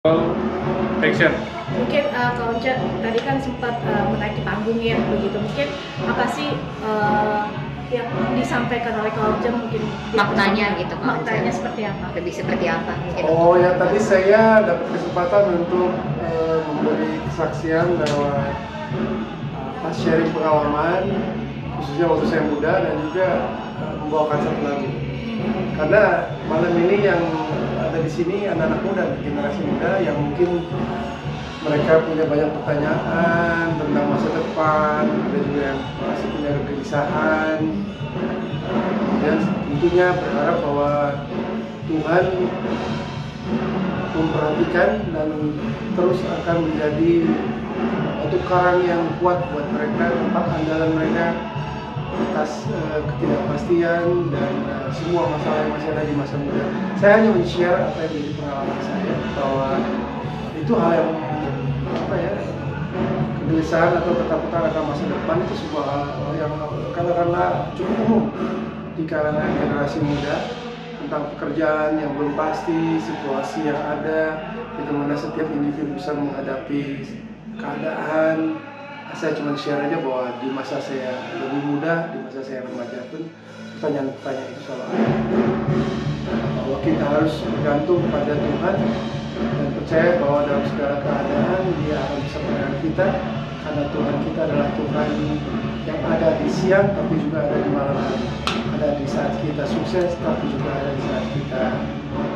Action. Mungkin Kak Onca tadi kan sempat menaiki panggung ya begitu, mungkin apa sih yang disampaikan oleh Kak Onca, mungkin maknanya gitu, maknanya seperti apa? Lebih seperti apa mungkin? Oh ya, tadi saya dapat kesempatan untuk memberi kesaksian lewat sharing pengalaman, khususnya waktu saya muda, dan juga membawakan satu lagu. Karena malam ini yang ada di sini anak-anak muda, generasi muda yang mungkin mereka punya banyak pertanyaan tentang masa depan, ada juga yang masih punya kegelisahan, dan tentunya berharap bahwa Tuhan memperhatikan dan terus akan menjadi batu karang yang kuat buat mereka, tempat andalan mereka atas ketidakpastian dan semua masalah yang masih ada di masa muda. Saya hanya men-share apa yang menjadi pengalaman saya, bahwa itu hal yang kegelisahan atau ketakutan akan masa depan itu sebuah hal yang katakanlah cukup umum di kalangan generasi muda, tentang pekerjaan yang belum pasti, situasi yang ada, di mana setiap individu bisa menghadapi keadaan. Saya cuma share aja bahwa di masa saya lebih muda, di masa saya remaja pun pertanyaan-pertanyaan itu selalu ada. Bahwa kita harus bergantung pada Tuhan dan percaya bahwa dalam segala keadaan Dia akan bisa menolong kita, karena Tuhan kita adalah Tuhan yang ada di siang tapi juga ada di malam hari, ada di saat kita sukses tapi juga ada di saat kita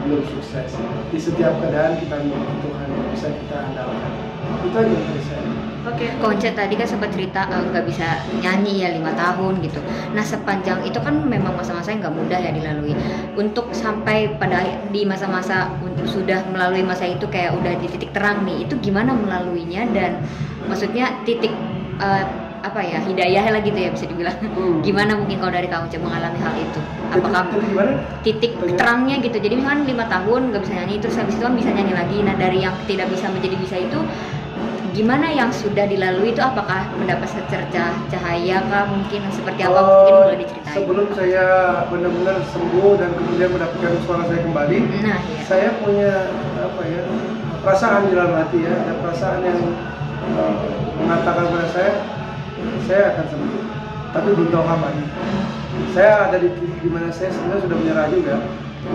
belum sukses. Di setiap keadaan kita memiliki Tuhan yang bisa kita andalkan. Itu aja dari saya. Oke, Kak Onca tadi kan sempat cerita nggak bisa nyanyi ya 5 tahun gitu. Nah sepanjang itu kan memang masa-masa yang nggak mudah ya dilalui. Untuk sampai pada di masa-masa untuk sudah melalui masa itu kayak udah di titik terang nih, itu gimana melaluinya, dan maksudnya titik apa ya, hidayah lah gitu ya bisa dibilang. Gimana mungkin kalau dari Kak Onca mengalami hal itu? Apakah titik terangnya gitu? Jadi misalkan 5 tahun nggak bisa nyanyi, terus habis itu kan bisa nyanyi lagi. Nah dari yang tidak bisa menjadi bisa itu, gimana yang sudah dilalui itu? Apakah mendapat secercah cahaya kah, mungkin seperti apa, mungkin boleh diceritain? Sebelum saya benar-benar sembuh dan kemudian mendapatkan suara saya kembali, nah, iya. Saya punya perasaan di dalam hati ya, ada perasaan yang mengatakan kepada saya akan sembuh, tapi belum tahu kapan. Saya ada di titik di mana saya sebenarnya sudah menyerah juga,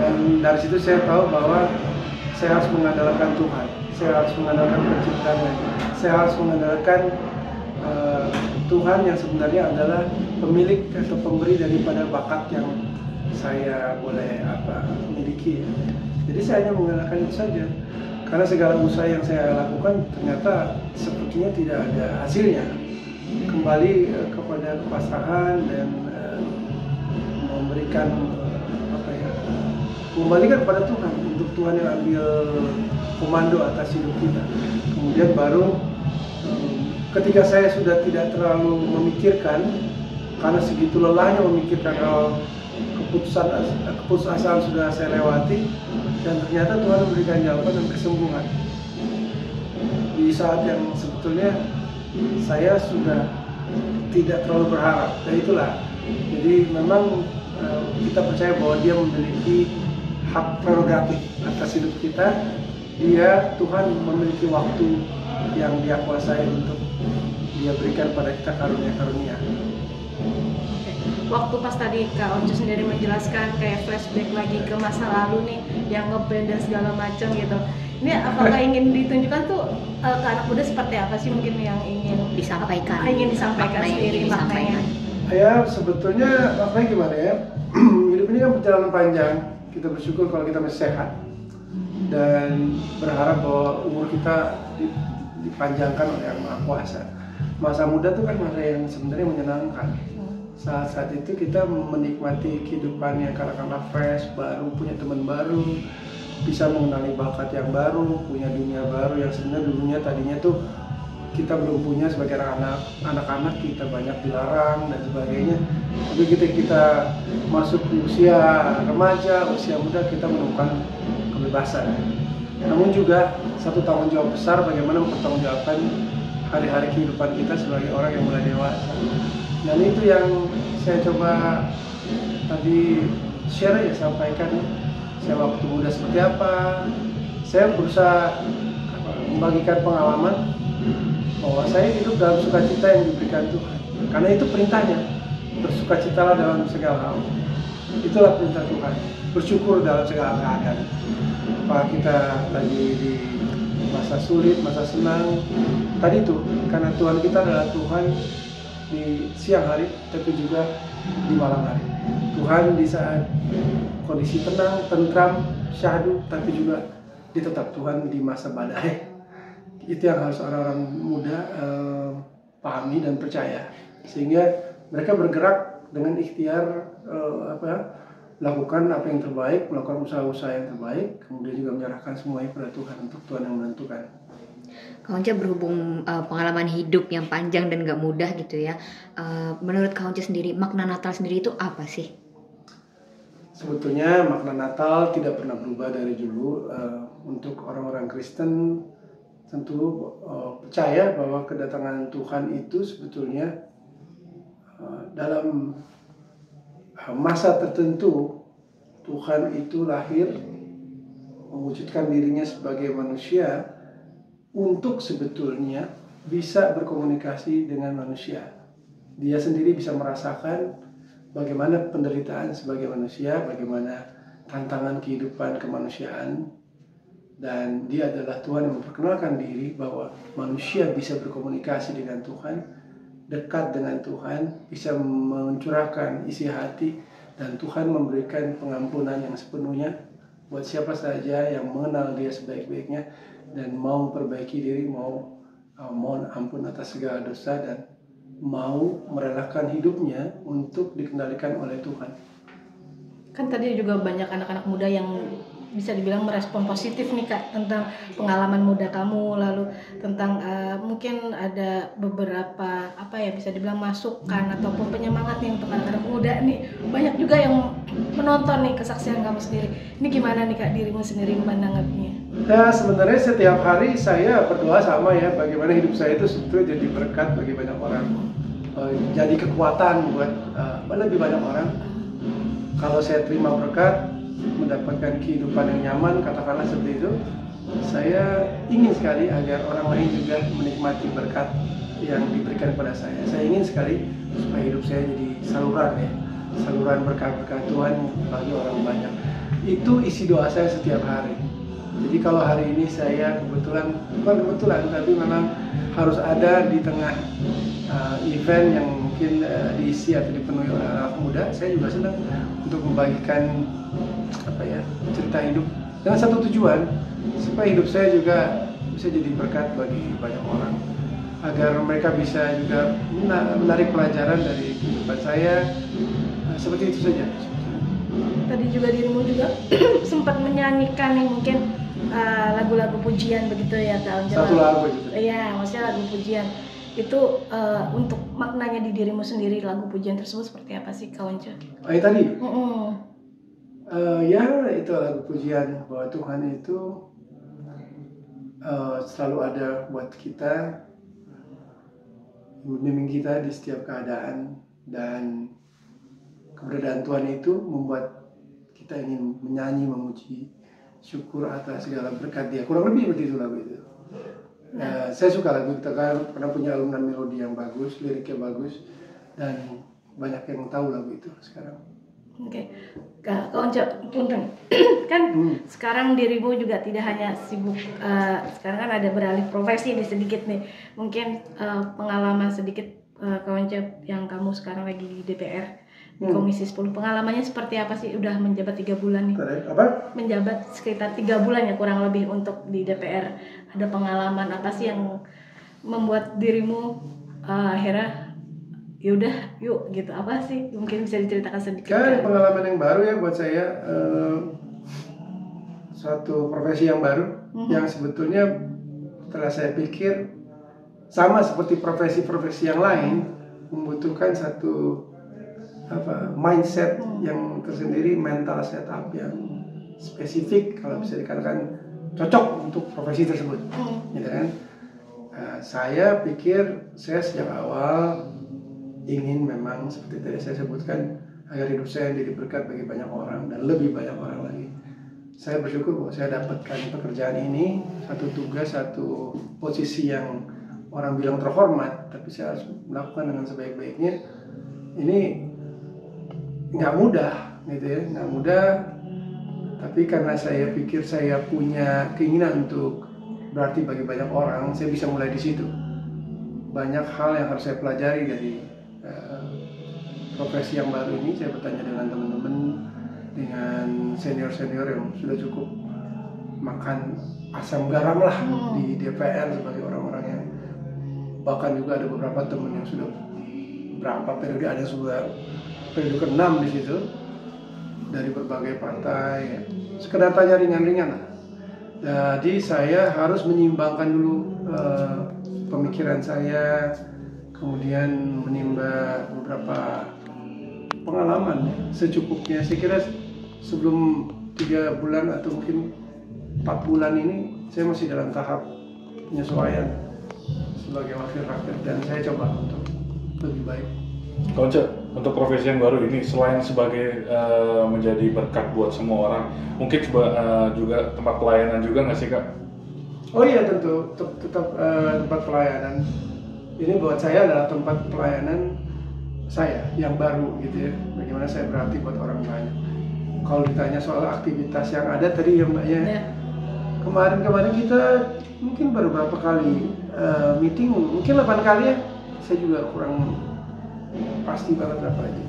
dan dari situ saya tahu bahwa saya harus mengandalkan Tuhan, saya harus mengandalkan penciptanya, saya harus mengandalkan Tuhan yang sebenarnya adalah pemilik atau pemberi daripada bakat yang saya boleh miliki. Jadi saya hanya mengandalkan itu saja, karena segala usaha yang saya lakukan ternyata sepertinya tidak ada hasilnya. Kembali kepada kepasrahan dan kembalikan kepada Tuhan, untuk Tuhan yang ambil komando atas hidup kita. Kemudian baru ketika saya sudah tidak terlalu memikirkan, karena segitu lelahnya memikirkan hal keputusasaan sudah saya lewati, dan ternyata Tuhan memberikan jawaban dan kesembuhan di saat yang sebetulnya saya sudah tidak terlalu berharap. Dan itulah, jadi memang kita percaya bahwa Dia memiliki hak prerogatif atas hidup kita. Tuhan memiliki waktu yang Dia kuasai untuk Dia berikan pada kita karunia-karunia. Waktu pas tadi Kak Onca sendiri menjelaskan kayak flashback lagi ke masa lalu nih, yang ngeband dan segala macam gitu. Ini apakah ingin ditunjukkan tuh ke anak muda seperti apa sih mungkin yang ingin disampaikan sendiri maknanya? Ya sebetulnya maknanya gimana ya? Hidup ini kan perjalanan panjang. Kita bersyukur kalau kita masih sehat dan berharap bahwa umur kita dipanjangkan oleh Yang Maha Kuasa. Masa muda itu kan masa yang sebenarnya menyenangkan. Saat-saat itu kita menikmati kehidupan yang katakanlah fresh, baru, punya teman baru, bisa mengenali bakat yang baru, punya dunia baru yang sebenarnya dulunya tadinya tuh kita belum punya sebagai anak-anak, kita banyak dilarang dan sebagainya. Tapi kita masuk ke usia remaja, usia muda, kita menemukan kebebasan. Namun juga satu tanggung jawab besar, bagaimana mempertanggungjawabkan hari-hari kehidupan kita sebagai orang yang mulai dewasa. Dan itu yang saya coba tadi share ya, sampaikan. Saya waktu muda seperti apa, saya berusaha membagikan pengalaman bahwa saya hidup dalam sukacita yang diberikan Tuhan. Karena itu perintahnya, bersukacitalah dalam segala hal. Itulah perintah Tuhan, bersyukur dalam segala keadaan. Apakah kita lagi di masa sulit, masa senang, tadi itu karena Tuhan kita adalah Tuhan di siang hari, tapi juga di malam hari. Tuhan di saat kondisi tenang, tentram, syahdu, tapi juga dia tetap Tuhan di masa badai. Itu yang harus orang-orang muda pahami dan percaya, sehingga mereka bergerak dengan ikhtiar lakukan apa yang terbaik, melakukan usaha-usaha yang terbaik, kemudian juga menyerahkan semuanya pada Tuhan untuk Tuhan yang menentukan. Kak Once berhubung pengalaman hidup yang panjang dan gak mudah gitu ya, menurut Kak Once sendiri makna Natal sendiri itu apa sih? Sebetulnya makna Natal tidak pernah berubah dari dulu. Untuk orang-orang Kristen tentu percaya bahwa kedatangan Tuhan itu sebetulnya dalam masa tertentu Tuhan itu lahir mewujudkan dirinya sebagai manusia untuk sebetulnya bisa berkomunikasi dengan manusia. Dia sendiri bisa merasakan bagaimana penderitaan sebagai manusia, bagaimana tantangan kehidupan kemanusiaan, dan dia adalah Tuhan yang memperkenalkan diri bahwa manusia bisa berkomunikasi dengan Tuhan, dekat dengan Tuhan, bisa mencurahkan isi hati, dan Tuhan memberikan pengampunan yang sepenuhnya buat siapa saja yang mengenal dia sebaik-baiknya dan mau perbaiki diri, mau mohon ampun atas segala dosa, dan mau merelakan hidupnya untuk dikendalikan oleh Tuhan. Kan tadi juga banyak anak-anak muda yang bisa dibilang merespon positif nih Kak tentang pengalaman muda kamu, lalu tentang mungkin ada beberapa bisa dibilang masukan ataupun penyemangat nih untuk anak-anak muda nih. Banyak juga yang menonton nih kesaksian kamu sendiri. Ini gimana nih Kak dirimu sendiri menanggapinya? Ya sebenarnya setiap hari saya berdoa sama ya, bagaimana hidup saya itu sebetulnya jadi berkat bagi banyak orang, jadi kekuatan buat lebih banyak orang. Kalau saya terima berkat, mendapatkan kehidupan yang nyaman, katakanlah seperti itu, saya ingin sekali agar orang lain juga menikmati berkat yang diberikan kepada saya. Saya ingin sekali supaya hidup saya jadi saluran berkat-berkat Tuhan bagi orang banyak. Itu isi doa saya setiap hari. Jadi kalau hari ini saya bukan kebetulan, tapi memang harus ada di tengah event yang mungkin diisi atau dipenuhi oleh anak muda, saya juga senang untuk membagikan cerita hidup dengan satu tujuan, supaya hidup saya juga bisa jadi berkat bagi banyak orang, agar mereka bisa juga menarik pelajaran dari kehidupan saya. Seperti itu saja. Tadi juga dirimu juga sempat menyanyikan nih mungkin lagu-lagu pujian begitu ya Kak Once. Satu lagu gitu. Iya, maksudnya lagu pujian. Itu untuk maknanya di dirimu sendiri, lagu pujian tersebut seperti apa sih Kak Once? Tadi? Ya itu lagu pujian bahwa Tuhan itu selalu ada buat kita, membimbing kita di setiap keadaan, dan keberadaan Tuhan itu membuat kita ingin menyanyi, memuji, syukur atas segala berkat Dia. Kurang lebih begitu lagu itu. Saya suka lagu itu karena pernah punya alunan melodi yang bagus, liriknya bagus, dan banyak yang tahu lagu itu sekarang. Oke, Kak Once, punten. Kan sekarang dirimu juga tidak hanya sibuk, sekarang kan ada beralih profesi nih sedikit nih. Mungkin pengalaman sedikit Kak Once yang kamu sekarang lagi di DPR, di Komisi 10. Pengalamannya seperti apa sih? Udah menjabat 3 bulan nih. Apa? Menjabat sekitar 3 bulan ya kurang lebih untuk di DPR. Ada pengalaman apa sih yang membuat dirimu akhirnya yaudah yuk gitu, apa sih mungkin bisa diceritakan sedikit? Kan pengalaman yang baru ya buat saya, suatu profesi yang baru yang sebetulnya setelah saya pikir sama seperti profesi-profesi yang lain membutuhkan satu mindset yang tersendiri, mental setup yang spesifik kalau bisa dikatakan cocok untuk profesi tersebut, gitu kan? Saya pikir saya sejak awal ingin memang seperti tadi saya sebutkan agar hidup saya jadi berkat bagi banyak orang dan lebih banyak orang lagi. saya bersyukur bahwa saya dapatkan pekerjaan ini, satu tugas, satu posisi yang orang bilang terhormat, tapi saya harus melakukan dengan sebaik-baiknya. Ini nggak mudah, gitu ya, nggak mudah. Tapi karena saya pikir saya punya keinginan untuk berarti bagi banyak orang, saya bisa mulai di situ. Banyak hal yang harus saya pelajari dari profesi yang baru ini. Saya bertanya dengan teman-teman, dengan senior-senior yang sudah cukup makan asam garam lah di DPR sebagai orang-orang yang, bahkan juga ada beberapa teman yang sudah berapa periode, ada sudah periode ke-6 di situ dari berbagai partai. Sekedar tanya ringan-ringan lah. Jadi saya harus menyimbangkan dulu pemikiran saya, kemudian menimba beberapa pengalaman secukupnya. Saya kira sebelum 3 bulan atau mungkin 4 bulan ini saya masih dalam tahap penyesuaian sebagai wakil rakyat, dan saya coba untuk lebih baik. Konce, untuk profesi yang baru ini selain sebagai menjadi berkat buat semua orang, mungkin juga tempat pelayanan juga nggak sih Kak? Oh iya, tentu tetap tempat pelayanan. Ini buat saya adalah tempat pelayanan saya yang baru gitu ya. Bagaimana saya berarti buat orang banyak. Kalau ditanya soal aktivitas yang ada tadi yang mbaknya, kemarin kita mungkin baru berapa kali meeting, mungkin 8 kali ya. Saya juga kurang pasti banget berapa aja.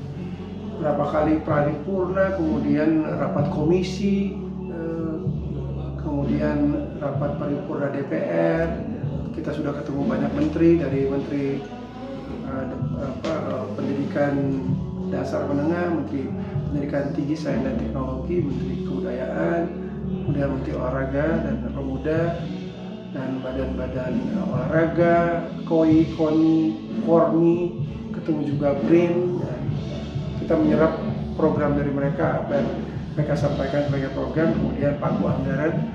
Berapa kali paripurna, kemudian rapat komisi, kemudian rapat paripurna DPR. Kita sudah ketemu banyak menteri, dari menteri pendidikan dasar menengah, menteri pendidikan tinggi, sains dan teknologi, menteri kebudayaan, kemudian menteri olahraga dan pemuda, dan badan-badan olahraga, KOI, KONI, KORNI, ketemu juga BRIN. Kita menyerap program dari mereka, apa yang mereka sampaikan sebagai program, kemudian pagu anggaran,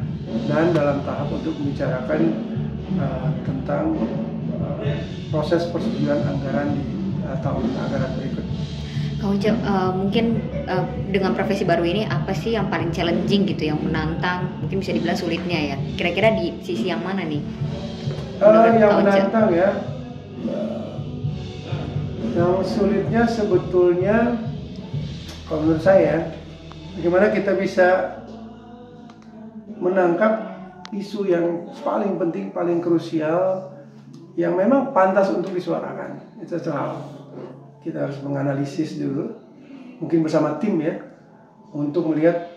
dan dalam tahap untuk membicarakan tentang proses persetujuan anggaran di tahun anggaran berikut. Kak Once, mungkin dengan profesi baru ini apa sih yang paling challenging gitu, yang menantang, mungkin bisa dibilang sulitnya ya? Kira-kira di sisi yang mana nih? Yang menantang ya, yang sulitnya sebetulnya kalau menurut saya, bagaimana kita bisa menangkap isu yang paling penting, paling krusial, yang memang pantas untuk disuarakan. Itu satu hal. Kita harus menganalisis dulu, mungkin bersama tim ya, untuk melihat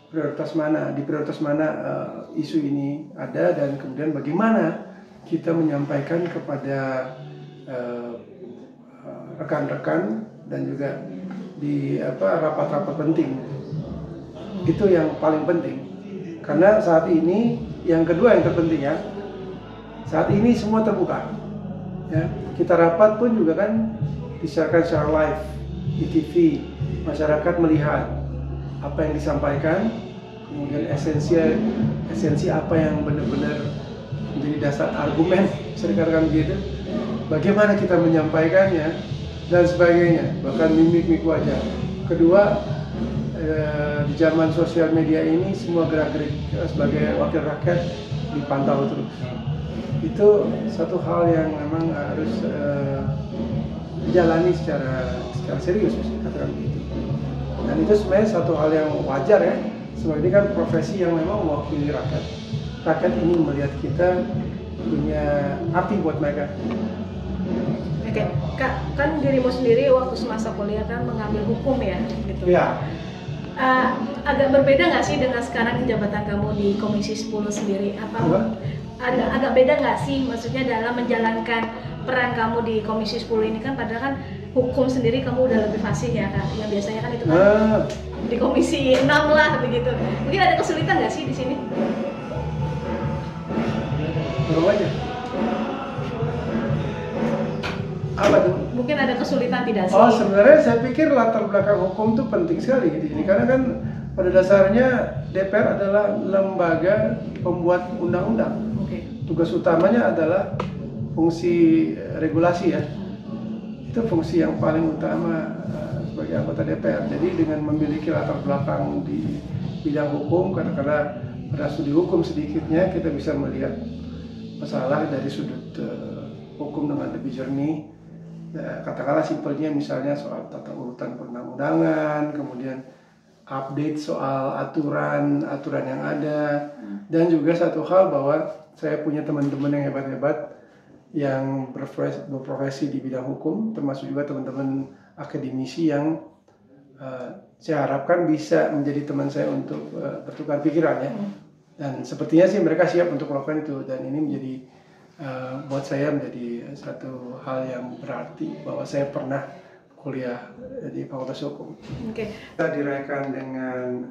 prioritas mana, di prioritas mana isu ini ada, dan kemudian bagaimana kita menyampaikan kepada rekan-rekan dan juga di rapat-rapat penting. Itu yang paling penting. Karena saat ini, yang kedua yang terpenting ya, saat ini semua terbuka. Ya, kita rapat pun juga kan disiarkan secara live di TV, masyarakat melihat apa yang disampaikan, kemudian esensi apa yang benar-benar menjadi dasar argumen, bisa dikatakan begitu, bagaimana kita menyampaikannya dan sebagainya, bahkan mimik wajah. Kedua, di zaman sosial media ini semua gerak-gerik sebagai wakil rakyat dipantau terus. Itu satu hal yang memang harus dijalani secara serius, katakan begitu. Dan itu sebenarnya satu hal yang wajar ya. Sebab ini kan profesi yang memang mewakili rakyat. Rakyat ini melihat kita punya arti buat mereka. Oke, Kak, kan dirimu sendiri waktu semasa kuliah kan mengambil hukum ya, gitu. Iya. Agak berbeda nggak sih dengan sekarang jabatan kamu di Komisi 10 sendiri? Agak beda nggak sih, maksudnya dalam menjalankan peran kamu di Komisi 10 ini kan, padahal kan hukum sendiri kamu udah lebih fasih ya Kak, yang biasanya kan itu kan di Komisi 6 lah begitu. Mungkin ada kesulitan nggak sih di sini? Belum aja. Apa tuh? Mungkin ada kesulitan tidak sih? Oh, sebenarnya saya pikir latar belakang hukum itu penting sekali gitu. Jadi karena kan pada dasarnya DPR adalah lembaga pembuat undang-undang. Oke. Tugas utamanya adalah fungsi regulasi ya. Itu fungsi yang paling utama sebagai anggota DPR. Jadi dengan memiliki latar belakang di bidang hukum, katakanlah pada studi hukum sedikitnya kita bisa melihat masalah dari sudut hukum dengan lebih jernih. Katakanlah simpelnya misalnya soal tata urutan perundang-undangan, kemudian update soal aturan yang ada, dan juga satu hal bahwa saya punya teman-teman yang hebat-hebat yang berprofesi di bidang hukum, termasuk juga teman-teman akademisi yang saya harapkan bisa menjadi teman saya untuk bertukar pikiran ya. Dan sepertinya sih mereka siap untuk melakukan itu, dan ini menjadi buat saya menjadi satu hal yang berarti bahwa saya pernah kuliah di Fakultas Hukum. Kita dirayakan dengan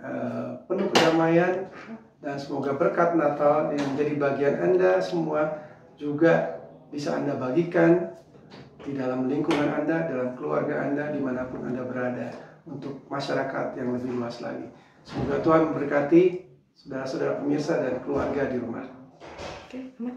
penuh kedamaian, dan semoga berkat Natal yang menjadi bagian Anda semua juga bisa Anda bagikan di dalam lingkungan Anda, dalam keluarga Anda, dimanapun Anda berada, untuk masyarakat yang lebih luas lagi. Semoga Tuhan memberkati saudara-saudara pemirsa dan keluarga di rumah. Oke, aman.